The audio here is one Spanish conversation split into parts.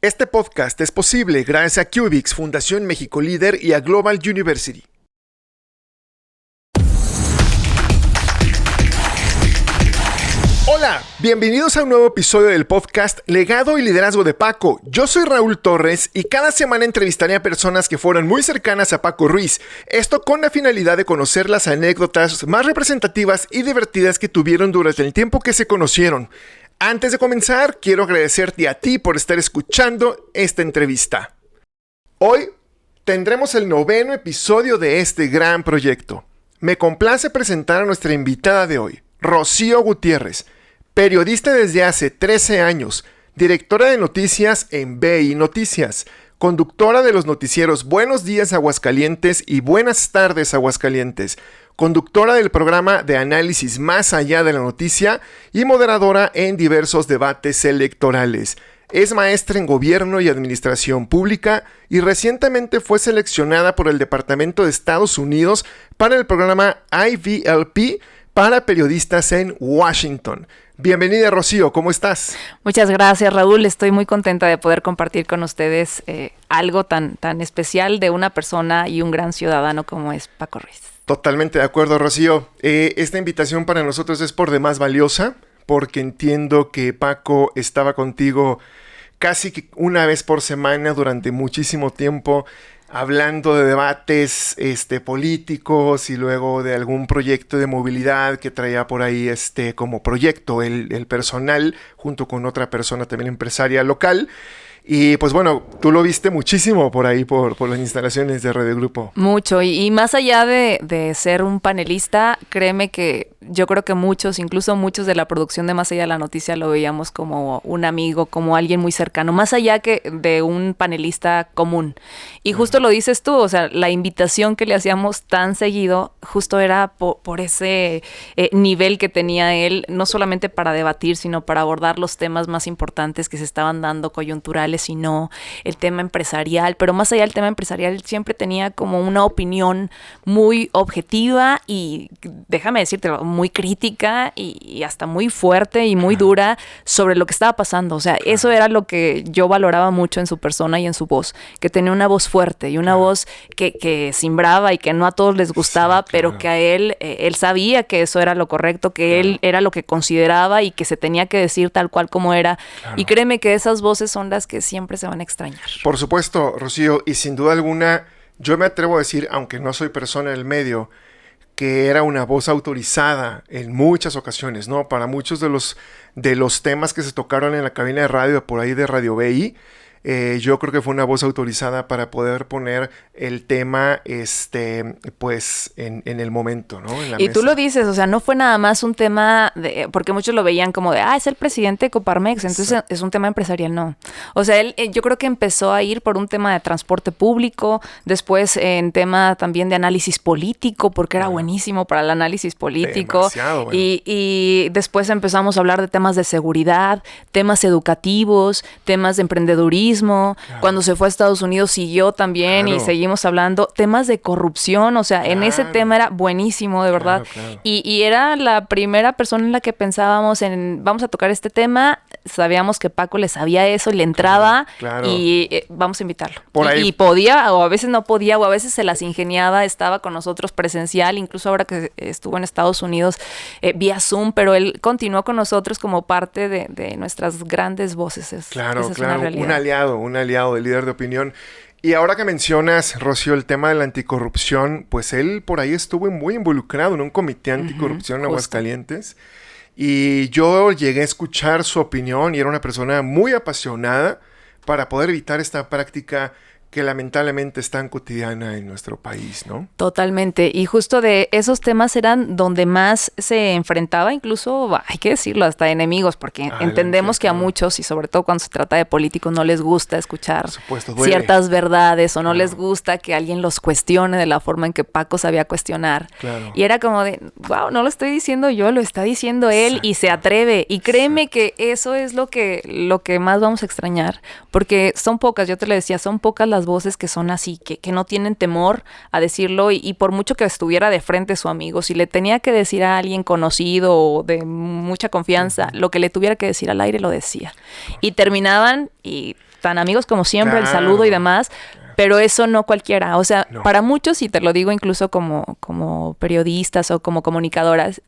Este podcast es posible gracias a Cubix, Fundación México Líder y a Global University. Hola, bienvenidos a un nuevo episodio del podcast Legado y Liderazgo de Paco. Yo soy Raúl Torres y cada semana entrevistaré a personas que fueron muy cercanas a Paco Ruiz. Esto con la finalidad de conocer las anécdotas más representativas y divertidas que tuvieron durante el tiempo que se conocieron. Antes de comenzar, quiero agradecerte a ti por estar escuchando esta entrevista. Hoy tendremos el 9º episodio de este gran proyecto. Me complace presentar a nuestra invitada de hoy, Rocío Gutiérrez, periodista desde hace 13 años, directora de noticias en BI Noticias, conductora de los noticieros Buenos Días Aguascalientes y Buenas Tardes Aguascalientes, conductora del programa de análisis Más Allá de la Noticia y moderadora en diversos debates electorales. Es maestra en Gobierno y Administración Pública y recientemente fue seleccionada por el Departamento de Estados Unidos para el programa IVLP para periodistas en Washington. Bienvenida, Rocío, ¿cómo estás? Muchas gracias, Raúl. Estoy muy contenta de poder compartir con ustedes algo tan especial de una persona y un gran ciudadano como es Paco Ruiz. Totalmente de acuerdo, Rocío. Esta invitación para nosotros es por demás valiosa, porque entiendo que Paco estaba contigo casi que una vez por semana durante muchísimo tiempo, hablando de debates políticos y luego de algún proyecto de movilidad que traía por ahí como proyecto el personal, junto con otra persona también empresaria local. Y pues bueno, tú lo viste muchísimo por ahí, por las instalaciones de Radio Grupo. Mucho, y más allá de ser un panelista, créeme que yo creo que muchos, incluso muchos de la producción de Más Allá de la Noticia lo veíamos como un amigo, como alguien muy cercano, más allá que de un panelista común. Y justo lo dices tú, o sea, la invitación que le hacíamos tan seguido, justo era por ese nivel que tenía él, no solamente para debatir, sino para abordar los temas más importantes que se estaban dando coyunturales, sino el tema empresarial, pero más allá del tema empresarial, él siempre tenía como una opinión muy objetiva y, déjame decirte, muy crítica y hasta muy fuerte y muy dura sobre lo que estaba pasando. O sea, eso era lo que yo valoraba mucho en su persona y en su voz, que tenía una voz fuerte y una voz que simbraba y que no a todos les gustaba, pero que a él sabía que eso era lo correcto, que él era lo que consideraba y que se tenía que decir tal cual como era. Y créeme que esas voces son las que siempre se van a extrañar. Por supuesto, Rocío, y sin duda alguna, yo me atrevo a decir, aunque no soy persona del medio, que era una voz autorizada en muchas ocasiones, ¿no? Para muchos de los temas que se tocaron en la cabina de radio, por ahí de Radio BI, yo creo que fue una voz autorizada para poder poner el tema, pues, en el momento, ¿no? En la y mesa. tú lo dices, o sea, no fue nada más un tema porque muchos lo veían como de, es el presidente de Coparmex, entonces es un tema empresarial, no. O sea, él, yo creo que empezó a ir por un tema de transporte público, después en tema también de análisis político, porque era buenísimo para el análisis político. Demasiado bueno. Y después empezamos a hablar de temas de seguridad, temas educativos, temas de emprendedurismo. Cuando se fue a Estados Unidos siguió también y seguimos hablando temas de corrupción, o sea, en ese tema era buenísimo, de verdad. Y era la primera persona en la que pensábamos en, vamos a tocar este tema, sabíamos que Paco le sabía eso y le entraba y vamos a invitarlo. Y podía, o a veces no podía, o a veces se las ingeniaba, estaba con nosotros presencial, incluso ahora que estuvo en Estados Unidos vía Zoom, pero él continuó con nosotros como parte de nuestras grandes voces. Esa es una realidad. Un aliado, el líder de opinión. Y ahora que mencionas, Rocío, el tema de la anticorrupción, pues él por ahí estuvo muy involucrado en un comité anticorrupción en Aguascalientes. Y yo llegué a escuchar su opinión y era una persona muy apasionada para poder evitar esta práctica que lamentablemente es tan cotidiana en nuestro país, ¿no? Totalmente, y justo de esos temas eran donde más se enfrentaba, incluso, hay que decirlo, hasta enemigos, porque entendemos que a muchos, y sobre todo cuando se trata de políticos, no les gusta escuchar ciertas verdades, o no les gusta que alguien los cuestione de la forma en que Paco sabía cuestionar. Y era como de, wow, no lo estoy diciendo yo, lo está diciendo él, y se atreve, y créeme que eso es lo que más vamos a extrañar, porque son pocas, yo te lo decía, son pocas las voces que son así, que no tienen temor a decirlo y por mucho que estuviera de frente su amigo, si le tenía que decir a alguien conocido o de mucha confianza, lo que le tuviera que decir al aire lo decía. Y terminaban y tan amigos como siempre, Claro. el saludo y demás, pero eso no cualquiera. O sea, No. para muchos, y te lo digo incluso como periodistas o como comunicadores,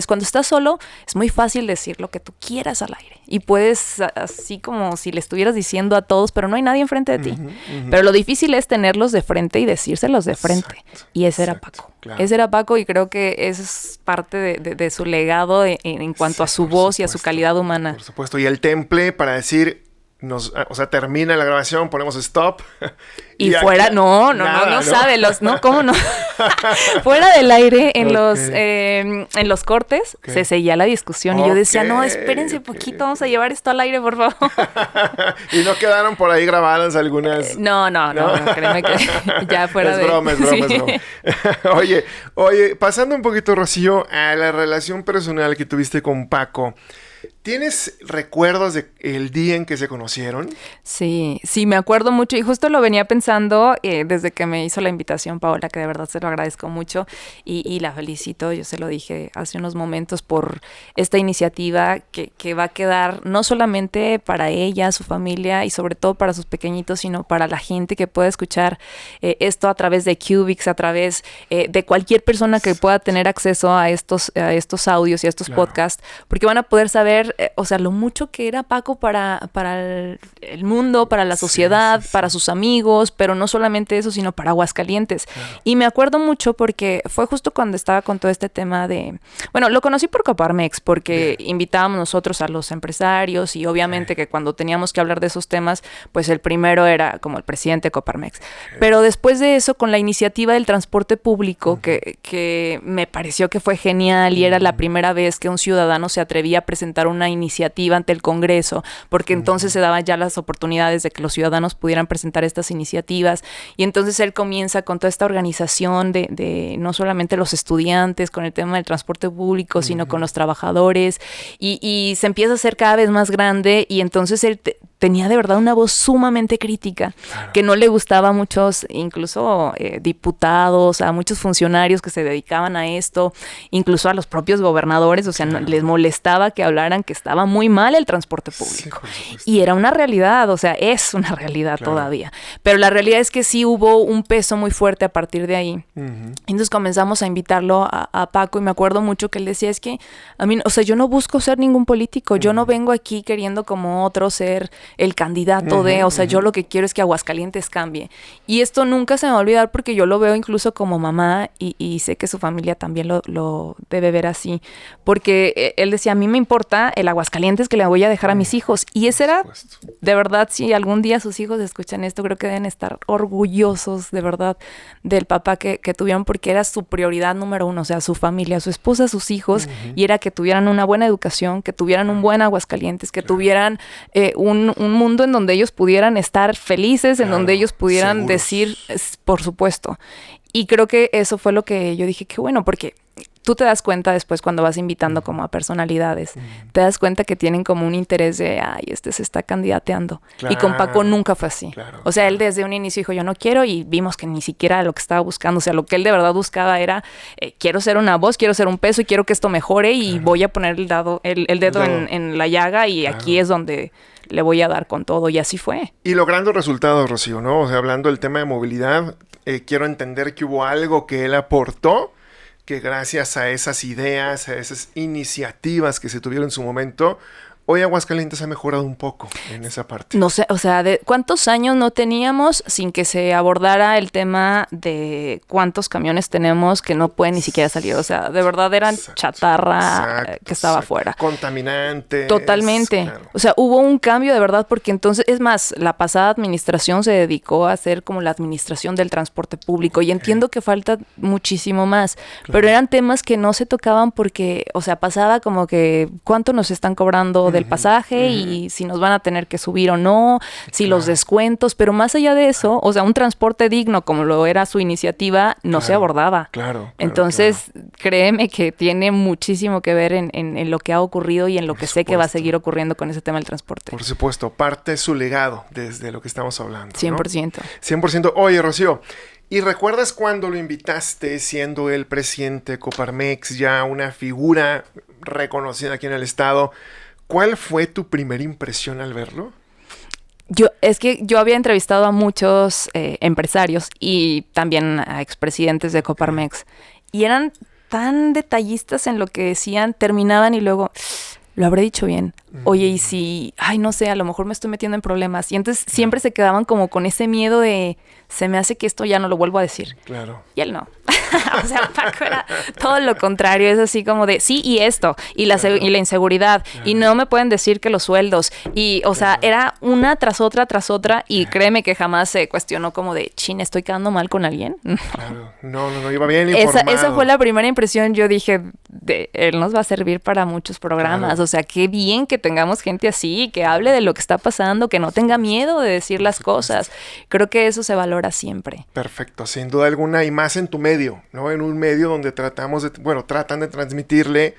cuando estás solo es muy fácil decir lo que tú quieras al aire. Y puedes, así como si le estuvieras diciendo a todos, pero no hay nadie enfrente de ti. Pero lo difícil es tenerlos de frente y decírselos de frente. Exacto, Y ese era exacto, Paco. claro. Ese era Paco, y creo que eso es parte de su legado en cuanto a su por voz y a su supuesto, calidad humana. Por supuesto. Y el temple para decir... o sea, termina la grabación, ponemos stop. Y fuera, aquí- no nada, sabe, no, ¿cómo no? Fuera del aire, Ok. en los cortes, Ok. se seguía la discusión. Y yo decía, no, Ok, espérense ok, poquito, vamos a llevar esto al aire, por favor. Y no quedaron por ahí grabadas algunas... No, créeme que ya fuera es de... broma, es broma, Sí. es broma. Oye, pasando un poquito, Rocío, a la relación personal que tuviste con Paco. ¿Tienes recuerdos de el día en que se conocieron? Sí, me acuerdo mucho y justo lo venía pensando desde que me hizo la invitación Paola, que de verdad se lo agradezco mucho y la felicito. Yo se lo dije hace unos momentos por esta iniciativa que va a quedar no solamente para ella, su familia y sobre todo para sus pequeñitos, sino para la gente que pueda escuchar esto a través de Cubix, a través de cualquier persona que pueda tener acceso a estos audios y a estos podcasts, porque van a poder saber, o sea, lo mucho que era Paco para el mundo, para la sociedad, para sus amigos, pero no solamente eso, sino para Aguascalientes. Claro. Y me acuerdo mucho porque fue justo cuando estaba con todo este tema de... Bueno, lo conocí por Coparmex, porque invitábamos nosotros a los empresarios y obviamente que cuando teníamos que hablar de esos temas, pues el primero era como el presidente de Coparmex. Pero después de eso, con la iniciativa del transporte público, que me pareció que fue genial y era la primera vez que un ciudadano se atrevía a presentar una iniciativa ante el Congreso, porque entonces se daban ya las oportunidades de que los ciudadanos pudieran presentar estas iniciativas, y entonces él comienza con toda esta organización de no solamente los estudiantes con el tema del transporte público, sino con los trabajadores, y se empieza a hacer cada vez más grande, y entonces él tenía de verdad una voz sumamente crítica, que no le gustaba a muchos, incluso diputados, a muchos funcionarios que se dedicaban a esto, incluso a los propios gobernadores, o sea, les molestaba que hablaran que estaba muy mal el transporte público. Sí, y era una realidad, o sea, es una realidad todavía. Pero la realidad es que sí hubo un peso muy fuerte a partir de ahí. Entonces comenzamos a invitarlo a Paco, y me acuerdo mucho que él decía, es que a mí, o sea, yo no busco ser ningún político, yo no vengo aquí queriendo como otro ser el candidato o sea, yo lo que quiero es que Aguascalientes cambie. Y esto nunca se me va a olvidar porque yo lo veo incluso como mamá y sé que su familia también lo debe ver así, porque él decía, a mí me importa el Aguascalientes que le voy a dejar a mis hijos. Y ese era, de verdad, si algún día sus hijos escuchan esto, creo que deben estar orgullosos, de verdad, del papá que tuvieron, porque era su prioridad número uno, o sea, su familia, su esposa, sus hijos, y era que tuvieran una buena educación, que tuvieran un buen Aguascalientes, que tuvieran un mundo en donde ellos pudieran estar felices, en donde ellos pudieran decir, por supuesto. Y creo que eso fue lo que yo dije, qué bueno, porque tú te das cuenta después cuando vas invitando como a personalidades, te das cuenta que tienen como un interés de, ay, este se está candidateando. Y con Paco nunca fue así. O sea, él desde un inicio dijo, yo no quiero, y vimos que ni siquiera lo que estaba buscando, o sea, lo que él de verdad buscaba era, quiero ser una voz, quiero ser un peso y quiero que esto mejore y voy a poner el dedo en la llaga y aquí es donde le voy a dar con todo, y así fue. Y logrando resultados, Rocío, ¿no? O sea, hablando del tema de movilidad, quiero entender que hubo algo que él aportó, que gracias a esas ideas, a esas iniciativas que se tuvieron en su momento, hoy Aguascalientes ha mejorado un poco en esa parte. No sé, o sea, de cuántos años no teníamos sin que se abordara el tema de cuántos camiones tenemos que no pueden ni siquiera salir. O sea, de verdad eran chatarra que estaba afuera. Contaminantes. Totalmente. Claro. O sea, hubo un cambio de verdad, porque entonces, es más, la pasada administración se dedicó a hacer como la administración del transporte público, y entiendo que falta muchísimo más, pero eran temas que no se tocaban porque, o sea, pasaba como que cuánto nos están cobrando del pasaje y si nos van a tener que subir o no, si los descuentos, pero más allá de eso, o sea, un transporte digno como lo era su iniciativa no se abordaba. Entonces, créeme que tiene muchísimo que ver en lo que ha ocurrido y en lo que sé que va a seguir ocurriendo con ese tema del transporte. Por supuesto, parte de su legado desde lo que estamos hablando, 100%. ¿no? 100%. Oye, Rocío, ¿y recuerdas cuando lo invitaste siendo el presidente de Coparmex, ya una figura reconocida aquí en el estado? ¿Cuál fue tu primera impresión al verlo? Es que yo había entrevistado a muchos empresarios y también a expresidentes de Coparmex y eran tan detallistas en lo que decían, terminaban y luego, lo habré dicho bien. Oye, y si, ay, no sé, a lo mejor me estoy metiendo en problemas. Y entonces siempre se quedaban como con ese miedo de, se me hace que esto ya no lo vuelvo a decir. Claro. Y él no. O sea, Paco era todo lo contrario. Es así como de, sí, y esto, y la inseguridad, y no me pueden decir que los sueldos. Y, o sea, era una tras otra, y créeme que jamás se cuestionó como de, chin, ¿estoy quedando mal con alguien? Claro. No, iba bien informado. Esa fue la primera impresión. Yo dije, él nos va a servir para muchos programas. Claro. O sea, qué bien que tengamos gente así, que hable de lo que está pasando, que no tenga miedo de decir las cosas. Creo que eso se valora siempre. Perfecto, sin duda alguna, y más en tu medio, ¿no? En un medio donde tratan de transmitirle,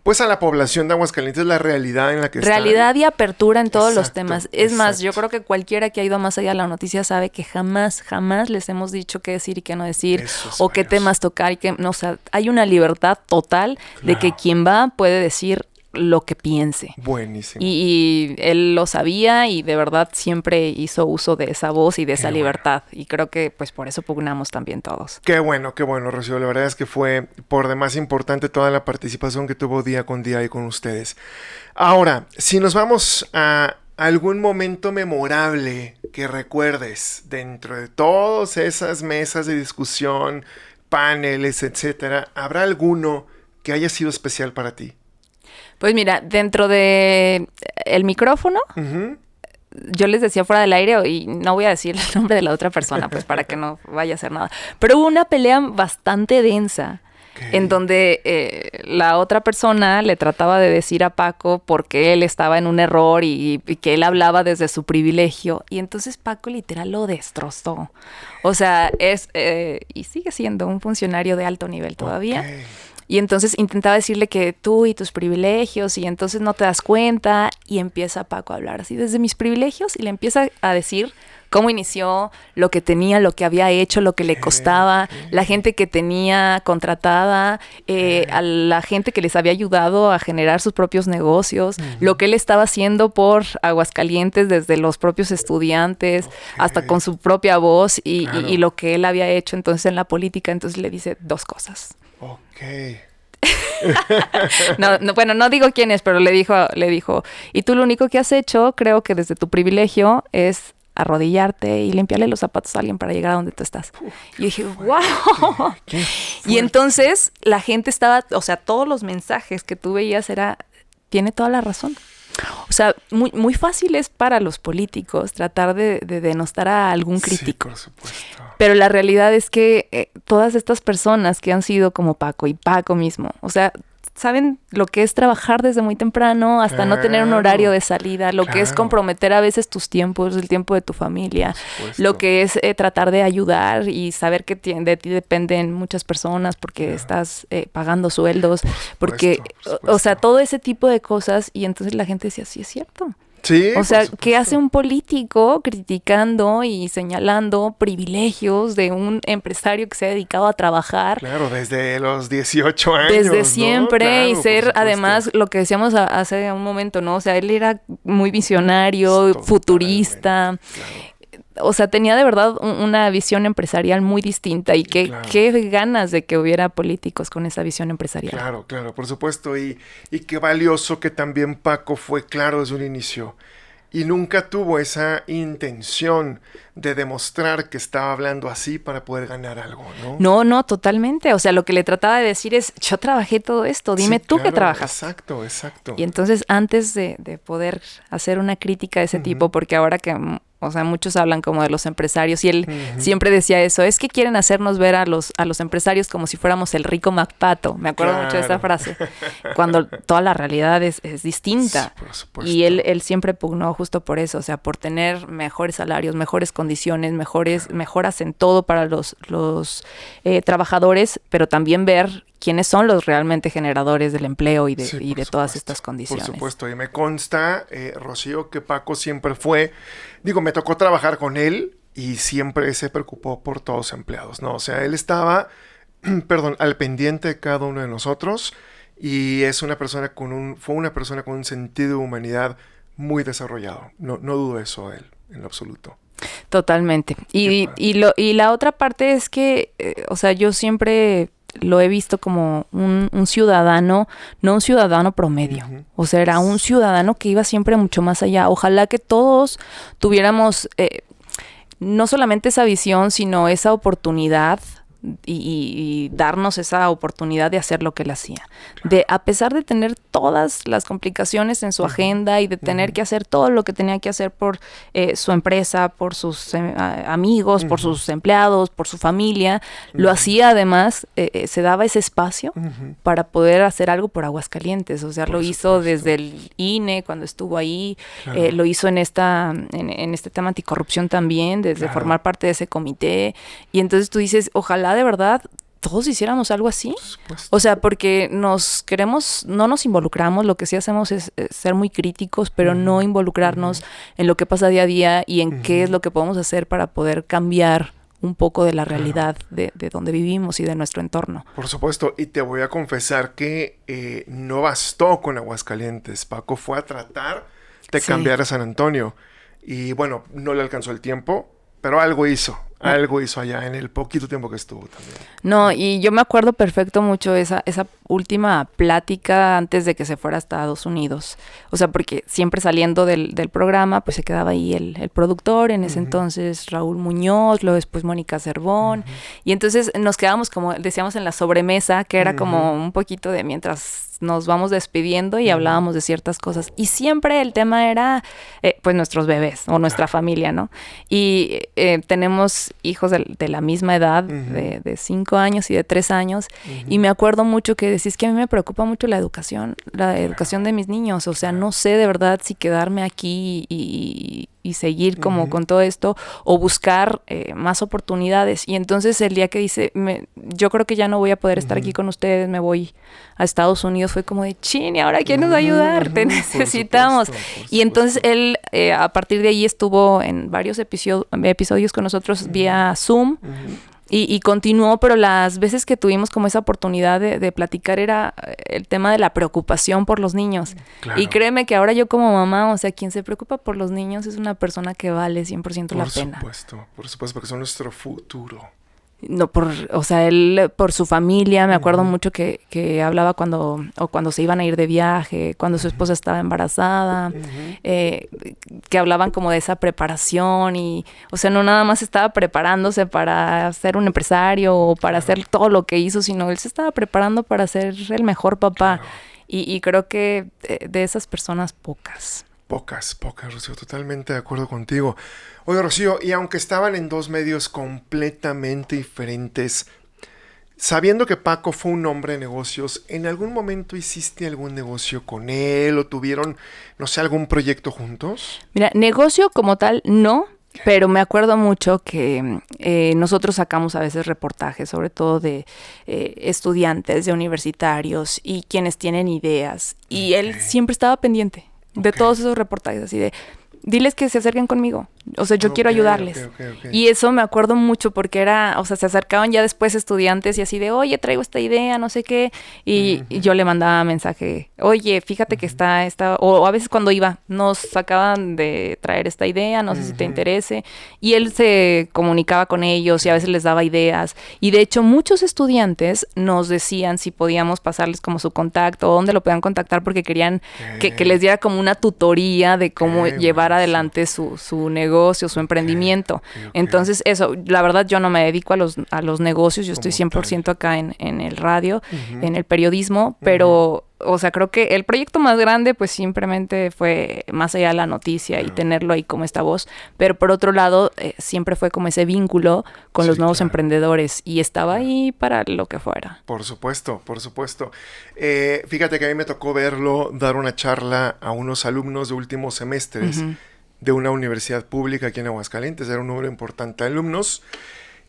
pues, a la población de Aguascalientes la realidad en la que realidad y apertura en todos los temas. Es más, yo creo que cualquiera que ha ido más allá de la noticia sabe que jamás les hemos dicho qué decir y qué no decir, o qué temas tocar y qué, no, o sea, hay una libertad total de que quien va puede decir lo que piense. Buenísimo. Y él lo sabía y de verdad siempre hizo uso de esa voz y de esa libertad. Y creo que pues por eso pugnamos también todos. Qué bueno, Rocío. La verdad es que fue por demás importante toda la participación que tuvo día con día ahí con ustedes. Ahora, si nos vamos a algún momento memorable que recuerdes dentro de todas esas mesas de discusión, paneles, etcétera, ¿habrá alguno que haya sido especial para ti? Pues mira, dentro de el micrófono, yo les decía fuera del aire, y no voy a decir el nombre de la otra persona, pues para que no vaya a hacer nada. Pero hubo una pelea bastante densa, en donde la otra persona le trataba de decir a Paco porque él estaba en un error y que él hablaba desde su privilegio. Y entonces Paco literal lo destrozó. O sea, y sigue siendo un funcionario de alto nivel todavía. Okay. Y entonces intentaba decirle que tú y tus privilegios, y entonces no te das cuenta, y empieza Paco a hablar así desde mis privilegios, y le empieza a decir cómo inició, lo que tenía, lo que había hecho, lo que le costaba, la gente que tenía contratada, a la gente que les había ayudado a generar sus propios negocios, lo que él estaba haciendo por Aguascalientes desde los propios estudiantes, hasta con su propia voz, y lo que él había hecho entonces en la política. Entonces le dice dos cosas. Ok. Bueno, no digo quién es, pero le dijo, y tú lo único que has hecho, creo que desde tu privilegio, es arrodillarte y limpiarle los zapatos a alguien para llegar a donde tú estás. Y dije, wow. Y entonces la gente estaba, o sea, todos los mensajes que tú veías tiene toda la razón. O sea, muy, muy fácil es para los políticos tratar de denostar a algún crítico. Sí, por supuesto. Pero la realidad es que todas estas personas que han sido como Paco y Paco mismo, o sea, saben lo que es trabajar desde muy temprano hasta no tener un horario de salida, lo que es comprometer a veces tus tiempos, el tiempo de tu familia, lo que es tratar de ayudar y saber que de ti dependen muchas personas porque estás pagando sueldos, porque, o sea, todo ese tipo de cosas. Y entonces la gente decía, sí, es cierto. Sí, o sea, ¿qué hace un político criticando y señalando privilegios de un empresario que se ha dedicado a trabajar? Claro, desde los 18 años. Desde siempre, ¿no? Claro, y ser además lo que decíamos hace un momento, ¿no? O sea, él era muy visionario, futurista. Claro. O sea, tenía de verdad una visión empresarial muy distinta, y qué ganas de que hubiera políticos con esa visión empresarial. Claro, por supuesto. Y qué valioso que también Paco fue claro desde un inicio y nunca tuvo esa intención de demostrar que estaba hablando así para poder ganar algo, ¿no? No, totalmente. O sea, lo que le trataba de decir es, yo trabajé todo esto, dime tú qué trabajas. Exacto. Y entonces, antes de poder hacer una crítica de ese tipo, porque ahora que... O sea, muchos hablan como de los empresarios, y él siempre decía eso, es que quieren hacernos ver a los empresarios como si fuéramos el rico MacPato. Me acuerdo mucho de esa frase, cuando toda la realidad es distinta. Sí, por supuesto. Y él siempre pugnó justo por eso, o sea, por tener mejores salarios, mejores condiciones, mejoras en todo para los trabajadores, pero también ver quiénes son los realmente generadores del empleo y de todas estas condiciones. Por supuesto, y me consta, Rocío, que Paco siempre fue, me tocó trabajar con él y siempre se preocupó por todos los empleados, ¿no? O sea, él estaba, al pendiente de cada uno de nosotros, y fue una persona con un sentido de humanidad muy desarrollado. No dudo eso de él. en lo absoluto. Totalmente. Y la otra parte es que, o sea, yo siempre lo he visto como un ciudadano, no un ciudadano promedio. Uh-huh. O sea, era un ciudadano que iba siempre mucho más allá. Ojalá que todos tuviéramos no solamente esa visión, sino esa oportunidad y darnos esa oportunidad de hacer lo que él hacía. De, a pesar de tener todas las complicaciones en su agenda y de tener que hacer todo lo que tenía que hacer por su empresa, por sus amigos, por sus empleados, por su familia, lo hacía además, se daba ese espacio para poder hacer algo por Aguascalientes. O sea, por lo hizo desde el INE, cuando estuvo ahí, lo hizo en este tema anticorrupción también, desde formar parte de ese comité. Y entonces tú dices, ojalá de verdad todos hiciéramos algo así. O sea, porque no nos involucramos, lo que sí hacemos es ser muy críticos, pero no involucrarnos en lo que pasa día a día y en qué es lo que podemos hacer para poder cambiar un poco de la realidad de donde vivimos y de nuestro entorno. Por supuesto, y te voy a confesar que no bastó con Aguascalientes. Paco fue a tratar de cambiar a San Antonio y bueno, no le alcanzó el tiempo, pero algo hizo allá en el poquito tiempo que estuvo también. No, y yo me acuerdo perfecto mucho esa última plática antes de que se fuera a Estados Unidos. O sea, porque siempre saliendo del programa, pues se quedaba ahí el productor, en ese entonces Raúl Muñoz, luego después Mónica Cervón. Y entonces nos quedábamos, como decíamos, en la sobremesa, que era como un poquito de mientras nos vamos despidiendo y hablábamos de ciertas cosas. Y siempre el tema era, pues, nuestros bebés o nuestra familia, ¿no? Y tenemos hijos de la misma edad, de 5 años y de 3 años. Y me acuerdo mucho que decís que a mí me preocupa mucho la educación de mis niños. O sea, no sé de verdad si quedarme aquí y seguir como con todo esto o buscar más oportunidades. Y entonces el día que dice, yo creo que ya no voy a poder estar aquí con ustedes, me voy a Estados Unidos, fue como de, chin, ¿y ahora quién nos va a ayudar? Te necesitamos. Por supuesto. Y entonces él, a partir de ahí, estuvo en varios episodios con nosotros vía Zoom. Y continuó, pero las veces que tuvimos como esa oportunidad de platicar era el tema de la preocupación por los niños. Claro. Y créeme que ahora yo como mamá, o sea, quien se preocupa por los niños es una persona que vale 100% la pena. Por supuesto, porque son nuestro futuro. No, o sea, él por su familia, me acuerdo mucho que hablaba cuando se iban a ir de viaje, cuando su esposa estaba embarazada, que hablaban como de esa preparación y, o sea, no nada más estaba preparándose para ser un empresario o para hacer todo lo que hizo, sino él se estaba preparando para ser el mejor papá. Y creo que de esas personas pocas, Rocío, totalmente de acuerdo contigo. Oye, Rocío, y aunque estaban en dos medios completamente diferentes, sabiendo que Paco fue un hombre de negocios, ¿en algún momento hiciste algún negocio con él o tuvieron, no sé, algún proyecto juntos? Mira, negocio como tal, no. Pero me acuerdo mucho que nosotros sacamos a veces reportajes, sobre todo de estudiantes, de universitarios y quienes tienen ideas. Y él siempre estaba pendiente de todos esos reportajes, así de, diles que se acerquen conmigo. O sea, yo quiero ayudarles. Okay. Y eso me acuerdo mucho porque era, o sea, se acercaban ya después estudiantes y así de, oye, traigo esta idea, no sé qué. Y yo le mandaba mensaje, oye, fíjate que está, o a veces cuando iba, nos acaban de traer esta idea, no sé si te interese. Y él se comunicaba con ellos y a veces les daba ideas. Y de hecho, muchos estudiantes nos decían si podíamos pasarles como su contacto o dónde lo podían contactar porque querían que les diera como una tutoría de cómo llevar adelante su negocio, su emprendimiento. Okay. Entonces, eso, la verdad, yo no me dedico a los negocios, yo estoy 100% acá en el radio, en el periodismo, pero, o sea, creo que el proyecto más grande, pues, simplemente fue más allá de la noticia y tenerlo ahí como esta voz, pero por otro lado, siempre fue como ese vínculo con los nuevos emprendedores y estaba ahí para lo que fuera. Por supuesto. Fíjate que a mí me tocó verlo dar una charla a unos alumnos de últimos semestres de una universidad pública aquí en Aguascalientes. Era un número importante de alumnos.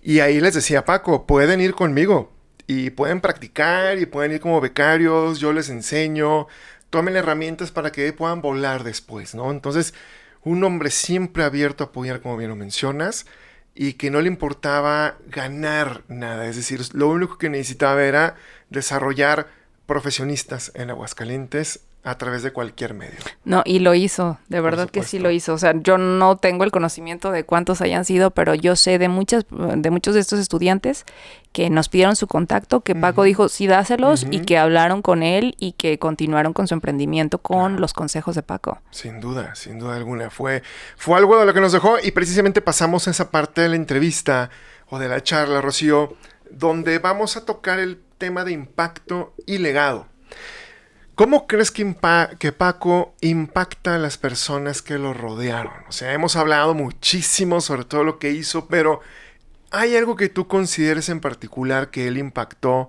Y ahí les decía, Paco, pueden ir conmigo. Y pueden practicar y pueden ir como becarios. Yo les enseño. Tomen herramientas para que puedan volar después, ¿no? Entonces, un hombre siempre abierto a apoyar, como bien lo mencionas. Y que no le importaba ganar nada. Es decir, lo único que necesitaba era desarrollar profesionistas en Aguascalientes a través de cualquier medio. No, y lo hizo, de verdad que sí lo hizo. O sea, yo no tengo el conocimiento de cuántos hayan sido, pero yo sé de muchos de estos estudiantes que nos pidieron su contacto, que Paco dijo, sí, dáselos, y que hablaron con él y que continuaron con su emprendimiento con los consejos de Paco. Sin duda alguna. Fue algo de lo que nos dejó, y precisamente pasamos a esa parte de la entrevista o de la charla, Rocío, donde vamos a tocar el tema de impacto y legado. ¿Cómo crees que Paco impacta a las personas que lo rodearon? O sea, hemos hablado muchísimo sobre todo lo que hizo, pero ¿hay algo que tú consideres en particular que él impactó?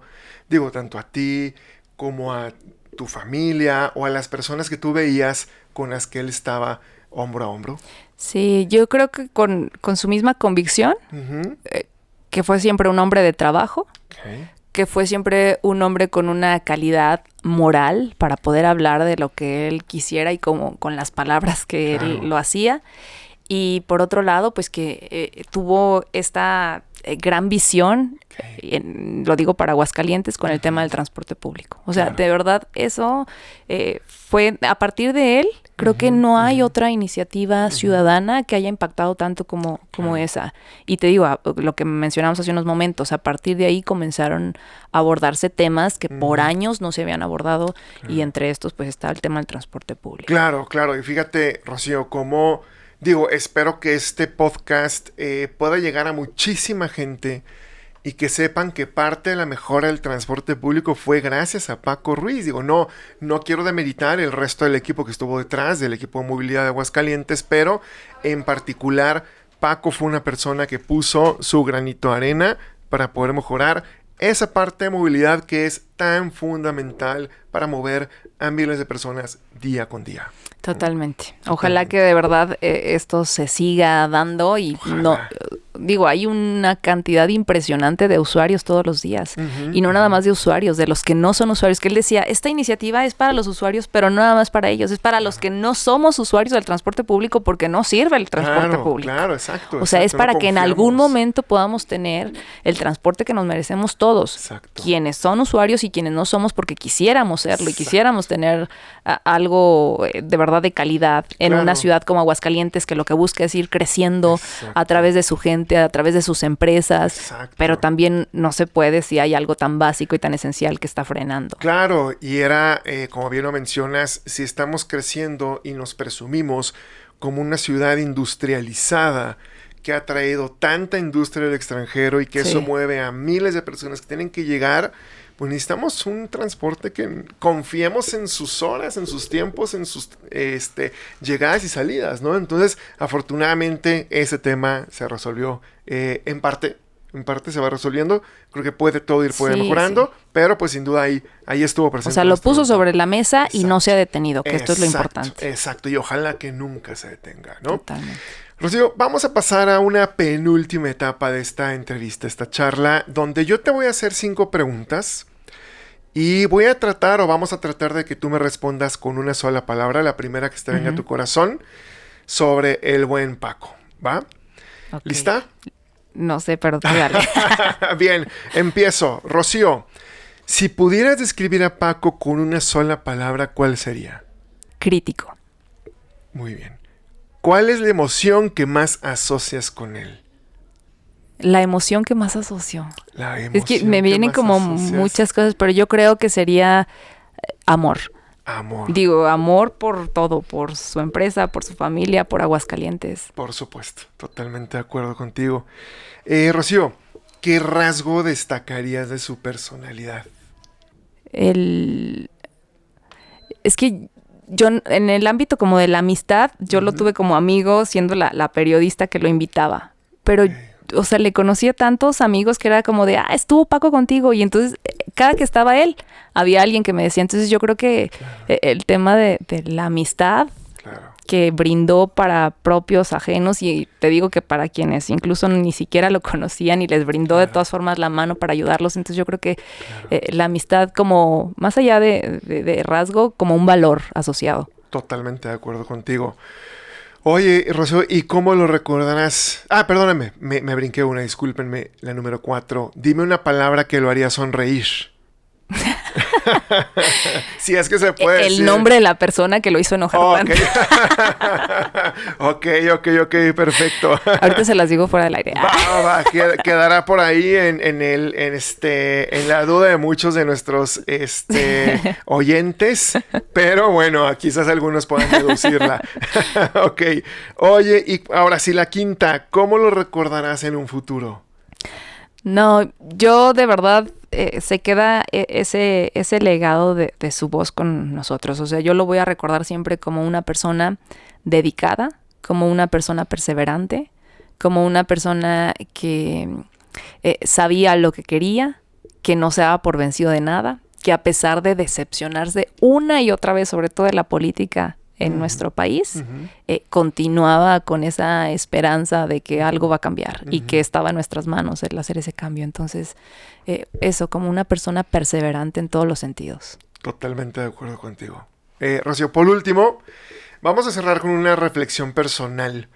Digo, tanto a ti como a tu familia o a las personas que tú veías con las que él estaba hombro a hombro. Sí, yo creo que con su misma convicción, que fue siempre un hombre de trabajo, que fue siempre un hombre con una calidad moral para poder hablar de lo que él quisiera y como con las palabras que él lo hacía. Y por otro lado, pues que tuvo esta gran visión, lo digo para Aguascalientes, con el tema del transporte público. O sea, de verdad, eso fue, a partir de él, creo que no hay otra iniciativa ciudadana que haya impactado tanto como esa. Y te digo, lo que mencionamos hace unos momentos, a partir de ahí comenzaron a abordarse temas que por años no se habían abordado, y entre estos pues está el tema del transporte público. Claro, y fíjate, Rocío, cómo... Digo, espero que este podcast pueda llegar a muchísima gente y que sepan que parte de la mejora del transporte público fue gracias a Paco Ruiz. Digo, no quiero demeritar el resto del equipo que estuvo detrás, del equipo de movilidad de Aguascalientes, pero en particular Paco fue una persona que puso su granito de arena para poder mejorar esa parte de movilidad que es tan fundamental para mover a miles de personas día con día. Totalmente. Ojalá que de verdad esto se siga dando y hay una cantidad impresionante de usuarios todos los días. Y no nada más de usuarios, de los que no son usuarios. Que él decía, esta iniciativa es para los usuarios, pero no nada más para ellos. Es para los que no somos usuarios del transporte público porque no sirve el transporte público. Claro, exacto. O sea, es para que en algún momento podamos tener el transporte que nos merecemos todos. Exacto. Quienes son usuarios y quienes no somos porque quisiéramos serlo y quisiéramos tener algo de verdad de calidad en una ciudad como Aguascalientes, que lo que busca es ir creciendo a través de su gente, a través de sus empresas, pero también no se puede si hay algo tan básico y tan esencial que está frenando. Claro, y era, como bien lo mencionas, si estamos creciendo y nos presumimos como una ciudad industrializada que ha traído tanta industria del extranjero y que eso mueve a miles de personas que tienen que llegar, pues necesitamos un transporte que confiemos en sus horas, en sus tiempos, en sus llegadas y salidas, ¿no? Entonces, afortunadamente, ese tema se resolvió en parte se va resolviendo. Creo que puede todo ir mejorando, pero pues sin duda ahí estuvo presente. O sea, lo puso sobre la mesa y no se ha detenido, que esto es lo importante. Exacto, y ojalá que nunca se detenga, ¿no? Totalmente. Rocío, vamos a pasar a una penúltima etapa de esta entrevista, esta charla, donde yo te voy a hacer 5 preguntas y vamos a tratar de que tú me respondas con una sola palabra, la primera que te venga a tu corazón, sobre el buen Paco, ¿va? Okay. ¿Lista? No sé, pero tú dale. Bien, empiezo. Rocío, si pudieras describir a Paco con una sola palabra, ¿cuál sería? Crítico. Muy bien. ¿Cuál es la emoción que más asocias con él? La emoción que más asocio. La emoción es que me vienen como muchas cosas, pero yo creo que sería amor. Amor. Digo, amor por todo, por su empresa, por su familia, por Aguascalientes. Por supuesto, totalmente de acuerdo contigo. Rocío, ¿qué rasgo destacarías de su personalidad? Es que yo en el ámbito como de la amistad, yo lo tuve como amigo siendo la periodista que lo invitaba. Pero, o sea, le conocí a tantos amigos que era como de, estuvo Paco contigo. Y entonces, cada que estaba él, había alguien que me decía. Entonces, yo creo que el tema de la amistad que brindó para propios ajenos, y te digo que para quienes incluso ni siquiera lo conocían, y les brindó de todas formas la mano para ayudarlos. Entonces, yo creo que la amistad como, más allá de rasgo, como un valor asociado. Totalmente de acuerdo contigo. Oye, Rocío, ¿y cómo lo recordarás? Perdóname, me brinqué una, discúlpenme, la número 4. Dime una palabra que lo haría sonreír. Si es que se puede El decir. nombre de la persona que lo hizo enojar tanto. Ok, perfecto. Ahorita se las digo fuera del aire. Va. Quedará por ahí en la duda de muchos de nuestros oyentes. Pero bueno, quizás algunos puedan deducirla. Ok. Oye, y ahora sí la quinta. ¿Cómo lo recordarás en un futuro? No, yo de verdad se queda ese legado de su voz con nosotros. O sea, yo lo voy a recordar siempre como una persona dedicada, como una persona perseverante, como una persona que sabía lo que quería, que no se daba por vencido de nada, que a pesar de decepcionarse una y otra vez, sobre todo de la política en nuestro país, continuaba con esa esperanza de que algo va a cambiar y que estaba en nuestras manos el hacer ese cambio. Entonces, eso, como una persona perseverante en todos los sentidos. Totalmente de acuerdo contigo. Rocío, por último, vamos a cerrar con una reflexión personal.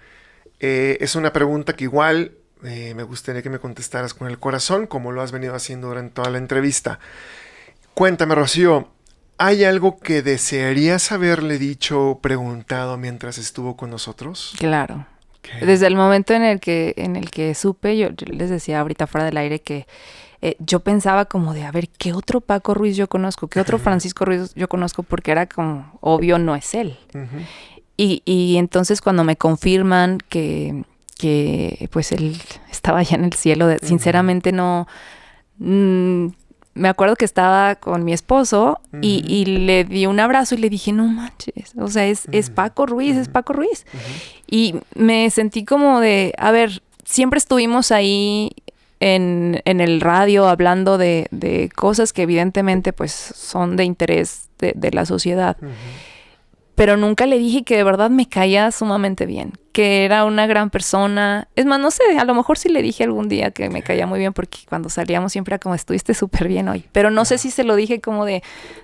Es una pregunta que igual me gustaría que me contestaras con el corazón, como lo has venido haciendo durante toda la entrevista. Cuéntame, Rocío, ¿hay algo que desearías haberle dicho o preguntado mientras estuvo con nosotros? Claro. ¿Qué? Desde el momento en el que supe, yo les decía ahorita fuera del aire que yo pensaba como de, a ver, ¿qué otro Paco Ruiz yo conozco? ¿Qué otro Francisco Ruiz yo conozco? Porque era como, obvio, no es él. Y entonces cuando me confirman que pues él estaba allá en el cielo, sinceramente no... me acuerdo que estaba con mi esposo y le di un abrazo y le dije, no manches, o sea, es Paco Ruiz, es Paco Ruiz. Y me sentí como de, a ver, siempre estuvimos ahí en el radio hablando de cosas que evidentemente pues son de interés de la sociedad. Pero nunca le dije que de verdad me caía sumamente bien, que era una gran persona. Es más, no sé, a lo mejor sí le dije algún día que me caía muy bien porque cuando salíamos siempre era como, estuviste súper bien hoy. Pero no sé si se lo dije como de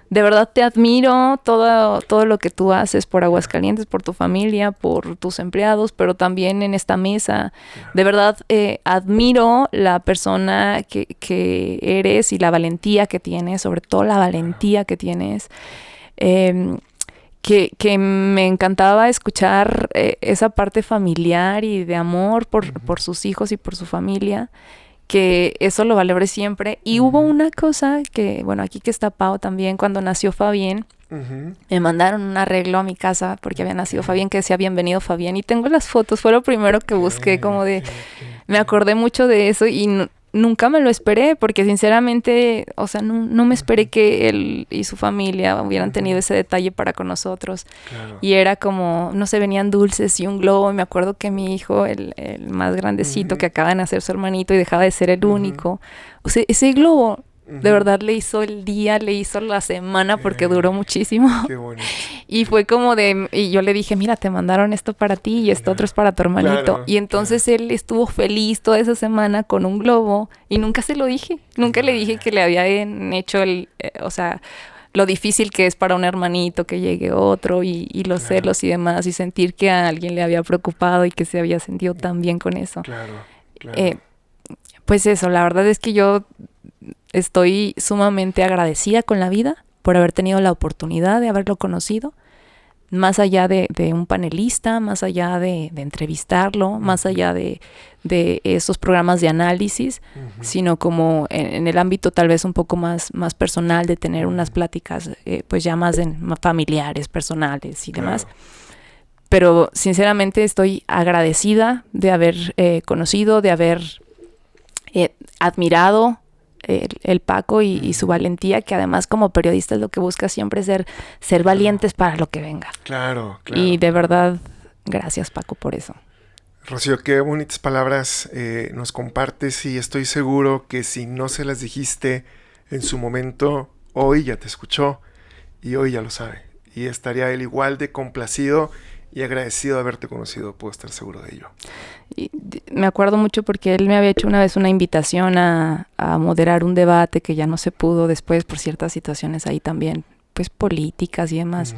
verdad te admiro todo lo que tú haces por Aguascalientes, por tu familia, por tus empleados, pero también en esta mesa. De verdad admiro la persona que eres y la valentía que tienes, sobre todo la valentía que tienes. Que me encantaba escuchar esa parte familiar y de amor por sus hijos y por su familia, que eso lo valoré siempre. Y hubo una cosa que, bueno, aquí que está Pau también, cuando nació Fabián, me mandaron un arreglo a mi casa porque había nacido Fabián, que decía bienvenido Fabián, y tengo las fotos, fue lo primero que busqué, como de, me acordé mucho de eso y nunca me lo esperé, porque sinceramente, o sea, no me esperé que él y su familia hubieran tenido ese detalle para con nosotros. Claro. Y era como, no sé, venían dulces y un globo. Y me acuerdo que mi hijo, el más grandecito, que acaba de nacer su hermanito y dejaba de ser el único. O sea, ese globo de verdad le hizo el día, le hizo la semana, porque duró muchísimo. Qué bonito. Y fue como y yo le dije, mira, te mandaron esto para ti y esto otro es para tu hermanito. Claro, y entonces él estuvo feliz toda esa semana con un globo y nunca se lo dije. Nunca le dije que le habían hecho o sea, lo difícil que es para un hermanito que llegue otro y los celos y demás, y sentir que a alguien le había preocupado y que se había sentido tan bien con eso. Claro. Pues eso, la verdad es que yo estoy sumamente agradecida con la vida por haber tenido la oportunidad de haberlo conocido, más allá de un panelista, más allá de entrevistarlo, más allá de esos programas de análisis, sino como en el ámbito tal vez un poco más personal, de tener unas pláticas pues ya más familiares, personales y demás. Pero sinceramente estoy agradecida de haber conocido, de haber admirado el Paco y su valentía, que además como periodista es lo que busca siempre, ser valientes para lo que venga. Claro. Y de verdad, gracias Paco por eso. Rocío, qué bonitas palabras nos compartes, y estoy seguro que si no se las dijiste en su momento, hoy ya te escuchó y hoy ya lo sabe. Y estaría él igual de complacido y agradecido de haberte conocido, puedo estar seguro de ello. Y me acuerdo mucho porque él me había hecho una vez una invitación a moderar un debate que ya no se pudo después por ciertas situaciones ahí también, pues políticas y demás.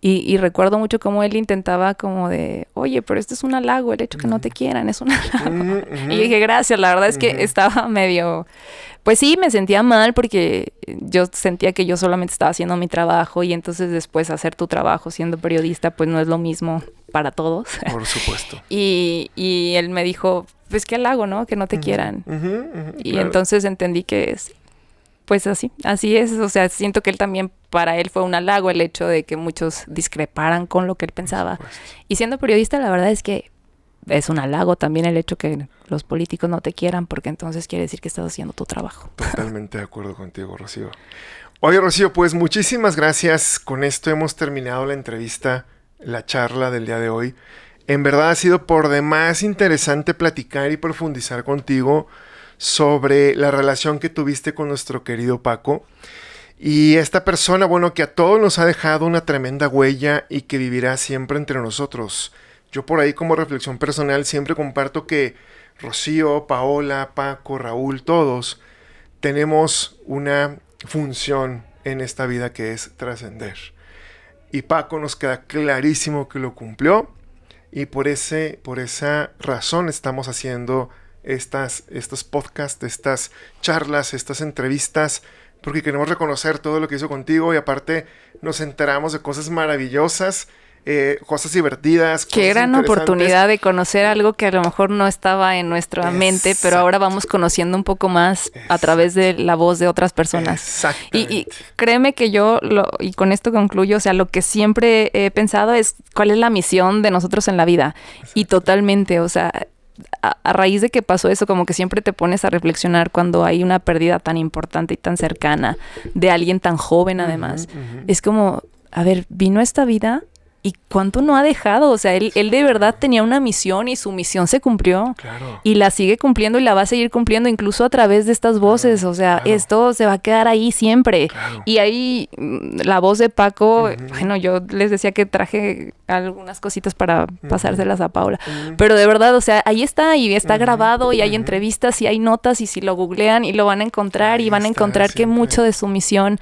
Y recuerdo mucho cómo él intentaba como de, oye, pero esto es un halago, el hecho que no te quieran es un halago. Y dije, gracias, la verdad es que estaba medio... Pues sí, me sentía mal porque yo sentía que yo solamente estaba haciendo mi trabajo y entonces después hacer tu trabajo siendo periodista pues no es lo mismo para todos. Por supuesto. Y él me dijo, pues qué halago, ¿no? Que no te quieran. Y claro. Entonces entendí que es... Pues así es, o sea, siento que él también, para él fue un halago el hecho de que muchos discreparan con lo que él pensaba. Y siendo periodista, la verdad es que es un halago también el hecho que los políticos no te quieran, porque entonces quiere decir que estás haciendo tu trabajo. Totalmente de acuerdo contigo, Rocío. Oye, Rocío, pues muchísimas gracias. Con esto hemos terminado la entrevista, la charla del día de hoy. En verdad ha sido por demás interesante platicar y profundizar contigo sobre la relación que tuviste con nuestro querido Paco. Y esta persona, bueno, que a todos nos ha dejado una tremenda huella y que vivirá siempre entre nosotros. Yo por ahí como reflexión personal siempre comparto que Rocío, Paola, Paco, Raúl, todos tenemos una función en esta vida que es trascender. Y Paco nos queda clarísimo que lo cumplió y por esa razón estamos haciendo estos podcasts, estas charlas, estas entrevistas, porque queremos reconocer todo lo que hizo contigo y aparte nos enteramos de cosas maravillosas, cosas divertidas. Qué gran oportunidad de conocer algo que a lo mejor no estaba en nuestra mente, pero ahora vamos conociendo un poco más a través de la voz de otras personas. Exactamente. Y créeme que y con esto concluyo, o sea, lo que siempre he pensado es cuál es la misión de nosotros en la vida. Y totalmente, o sea, a raíz de que pasó eso, como que siempre te pones a reflexionar cuando hay una pérdida tan importante y tan cercana de alguien tan joven además. Es como, a ver, vino a esta vida y cuánto no ha dejado. O sea, él de verdad tenía una misión y su misión se cumplió. Claro. Y la sigue cumpliendo y la va a seguir cumpliendo incluso a través de estas voces. O sea, esto se va a quedar ahí siempre. Claro. Y ahí la voz de Paco, bueno, yo les decía que traje algunas cositas para pasárselas a Paula. Pero de verdad, o sea, ahí está y está grabado y hay entrevistas y hay notas y si lo googlean y lo van a encontrar y van a encontrar que mucho de su misión,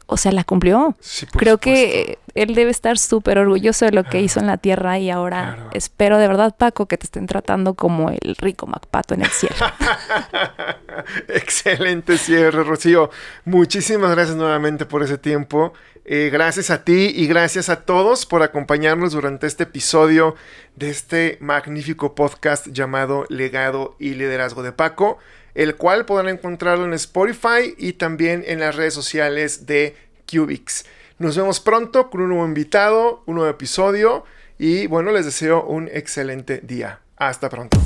o sea, la cumplió. Sí, creo que él debe estar súper orgulloso de lo que hizo en la tierra y ahora espero de verdad, Paco, que te estén tratando como el rico MacPato en el cielo. Excelente cierre, Rocío. Muchísimas gracias nuevamente por ese tiempo. Gracias a ti y gracias a todos por acompañarnos durante este episodio de este magnífico podcast llamado Legado y Liderazgo de Paco, el cual podrán encontrarlo en Spotify y también en las redes sociales de Cubix. Nos vemos pronto con un nuevo invitado, un nuevo episodio y bueno, les deseo un excelente día. Hasta pronto.